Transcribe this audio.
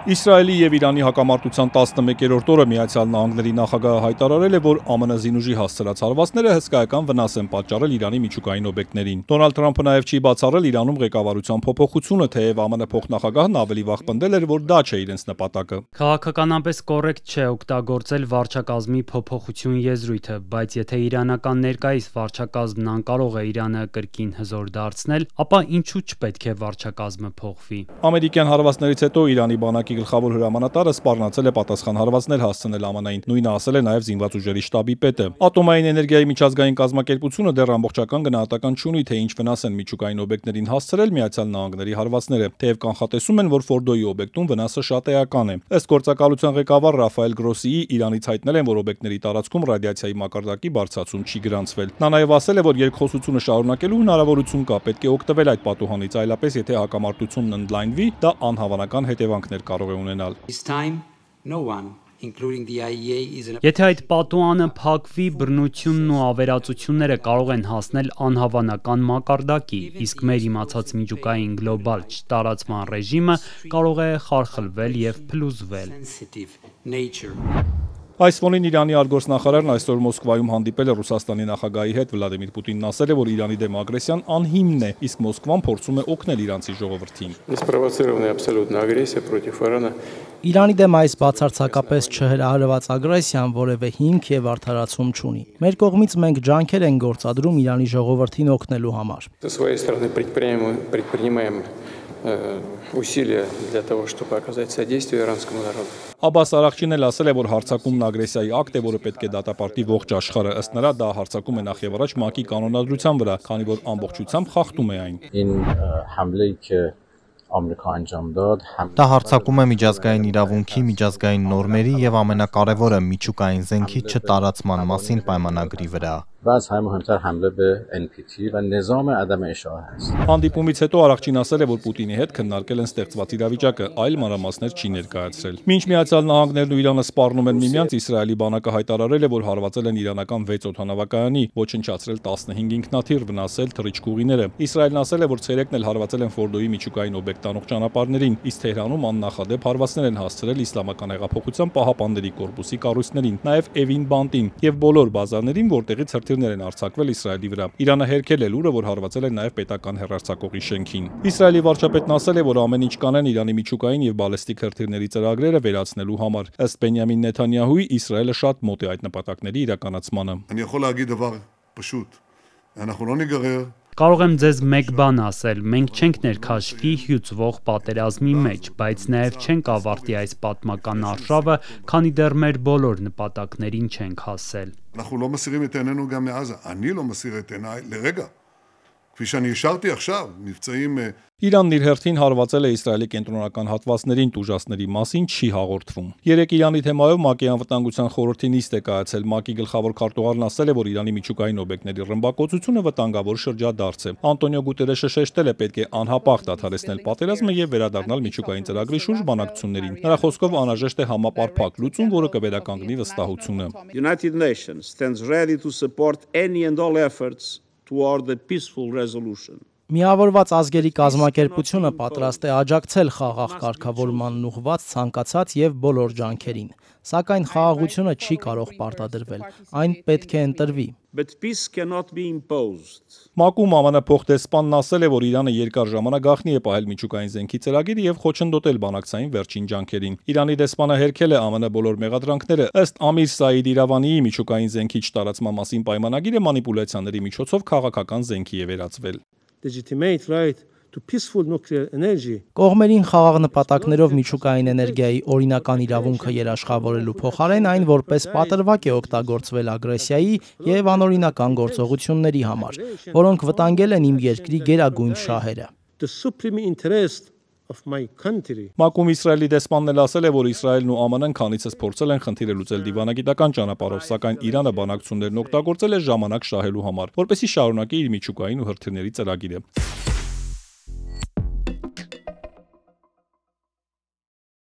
Իսրայելի և Իրանի հակամարտության 11-րդ օրը Միացյալ Նահանգների նախագահը հայտարարել է, որ ԱՄՆ զինուժի հասցրած հարվածները հսկայական վնաս են պատճառել Իրանի միջուկային օբյեկտներին։ Դոնալդ Թրամփը նաև չի բացառել Իրանում ղեկավարության փոփոխությունը, թեև ԱՄՆ փոխնախագահն ավելի վաղ պնդել էր, որ դա չէ իրենց նպատակը։ Քաղաքականապես կոռեկտ չէ օգտագործել վարչակազմի փոփոխություն եզրույթը, բայց եթե իրանական ներկայիս վարչակազմն անկարող է Իրանը կրկին հզոր դարձնել, ապա ինչու չպետք է վարչակազմը փոխվի։ Ամերիկյան հարվածներից հետո Իրանի բանակի գլխավոր հրամանատարը սպառնացել է պատասխան հարվածներ հասցնել ԱՄՆ-ին, նույնը ասել է նաև զինված ուժերի շտաբի պետը։ Ատոմային էներգիայի միջազգային կազմակերպությունը դեռ ամբողջական գնահատական չունի, թե ինչ վնաս են միջուկային օբյեկտներին հասցրել Միացյալ Նահանգների հարվածները, թեև կանխատեսում են, որ Ֆորդոյի օբյեկտում վնասը շատ էական է։ Ըստ գործակալության ղեկավար Ռաֆայել Գրոսիի, Իրանից հայտնել են, որ օբյեկտների տարածքում ռադիացիայի մակարդակի բարձրացում չի գրանցվել։ Նա նաև ասել է, որ երկխոսությունը շարունակելու հնարավորություն կա, պետք է օգտվել այդ պատուհանից, այլապես եթե հակամարտությունն ընդլայնվի, դա անհավանական հետևանքներ կարող է ունենալ։ Եթե այդ պատուհանը փակվի, բռնությունն ու ավերածությունները կարող են հասնել անհավանական մակարդակի, իսկ մեր իմացած միջուկային գլոբալ չտարածման ռեժիմը կարող է խարխլվել և փլուզվել։ Այս ֆոնին Իրանի արտգործնախարարն այսօր Մոսկվայում հանդիպել է Ռուսաստանի նախագահի հետ։ Վլադիմիր Պուտինն ասել է, որ Իրանի դեմ ագրեսիան անհիմն է, իսկ Մոսկվան փորձում է օգնել իրանցի ժողովրդին։ Իրանի դեմ այս բացարձակապես չհրահրված ագրեսիան որևէ հիմք եւ արդարացում չունի։ Մեր կողմից մենք ջանքեր ենք գործադրում Իրանի ժողովրդին օգնելու համար։ Աբբաս Արաղչին էլ ասել է, որ հարձակումն ագրեսիայի ակտ է, որը պետք է դատապարտի ողջ աշխարհը։ Ըստ նրա, դա հարձակում է նախևառաջ ՄԱԿ-ի կանոնադրության վրա, քանի որ ամբողջությամբ խախտում է այն։ Դա հարձակում է միջազգային իրավունքի, միջազգային նորմերի եւ ամենակարևորը միջուկային զենքի չտարածման մասին պայմանագրի վրա։ Հանդիպումից հետո Արաղչին ասել է, որ Պուտինի հետ քննարկել են ստեղծված իրավիճակը, այլ մանրամասներ չի ներկայացրել։ Մինչ Միացյալ Նահանգներն ու Իրանը սպառնում են միմյանց, Իսրայելի բանակը հայտարարել է, որ հարվածել են իրանական 6 օդանավակայանի, ոչնչացրել 15 ինքնաթիռ, վնասել թռիչքուղիները։ Իսրայելն ասել է, որ ցերեկն էլ հարվածել են Ֆորդոյի միջուկային օբյեկտ տանող ճանապարհներին, իսկ Թեհրանում աննախադեպ հարվածներ են հասցրել Իսլամական հեղափոխության պահապանների կորպուսի կառույցներին, նաև Էվին բանտին եւ բոլոր բազարներին, որտեղից հրթիռներ են արձակվել Իսրայելի վրա։ Իրանը հերքել է լուրը, որ հարվածել են նաև պետական հեռարձակողի շենքին։ Իսրայելի վարչապետն ասել է, որ ամեն ինչ կանեն Իրանի միջուկային եւ բալեստիկ հրթիռների ծրագրերը վերացնելու համար։ Ըստ Բենյամին Նեթանյահուի, Իսրայելը շատ մոտ է այդ նպատակների իրականացմանը։ Կարող եմ ձեզ մեկ բան ասել, մենք չենք ներքաշվի հյուծվող պատերազմի մեջ, բայց նաև չենք ավարտի այս պատմական արշավը, քանի դեռ մեր բոլոր նպատակներին չենք հասել։ Իրանն իր հերթին հարվածել է Իսրայելի կենտրոնական հատվածներին, տուժածների մասին չի հաղորդվում։ Երեկ Իրանի թեմայով ՄԱԿ-ի անվտանգության խորհրդի նիստ է կայացել։ ՄԱԿ-ի գլխավոր քարտուղարն ասել է, որ Իրանի միջուկային օբյեկտների ռմբակոծությունը վտանգավոր շրջադարձ է։ Անտոնիո Գուտերեշը շեշտել է, պետք է անհապաղ դադարեցնել պատերազմը եւ վերադառնալ միջուկային ծրագրի շուրջ բանակցություններին։ Նրա խոսքով անհրաժեշտ է համապարփակ լուծում, որը կվերականգնի վստահությունը։ United Nations stands ready to support any and all efforts toward the peaceful resolution. Միավորված ազգերի կազմակերպությունը պատրաստ է աջակցել խաղաղ կարգավորմանն ուղղված ցանկացած եւ բոլոր ջանքերին, սակայն խաղաղությունը չի կարող պարտադրվել, այն պետք է ընտրվի։ ՄԱԿ-ում ԱՄՆ փոխդեսպանն ասել է, որ Իրանը երկար ժամանակ գաղտնի է պահել միջուկային զենքի ծրագիրը եւ խոչընդոտել բանակցային վերջին ջանքերին։ Իրանի դեսպանը հերքել է ԱՄՆ բոլոր մեղադրանքները։ Ըստ Ամիր Սաիդ Իրավանիի, միջուկային զենքի չտարածման մասին պայմանագիրը մանիպուլյացիաների միջոցով քաղաքական զենքի է վերածվել։ Կողմերին խաղաղ նպատակներով միջուկային էներգիայի օրինական իրավունքը երաշխավորելու փոխարեն այն որպես պատրվակ է օգտագործվել ագրեսիայի եւ անօրինական գործողությունների համար, որոնք վտանգել են իմ երկրի գերագույն շահերը։ ՄԱԿ-ում Իսրայելի դեսպանն էլ ասել է, որ Իսրայելն ու ԱՄՆ-ն քանիցս փորձել են խնդիրը լուծել դիվանագիտական ճանապարհով, սակայն Իրանը բանակցություններն օգտագործել է ժամանակ շահելու համար, որպեսզի շարունակի իր միջուկային ու հրթիռների ծրագիրը։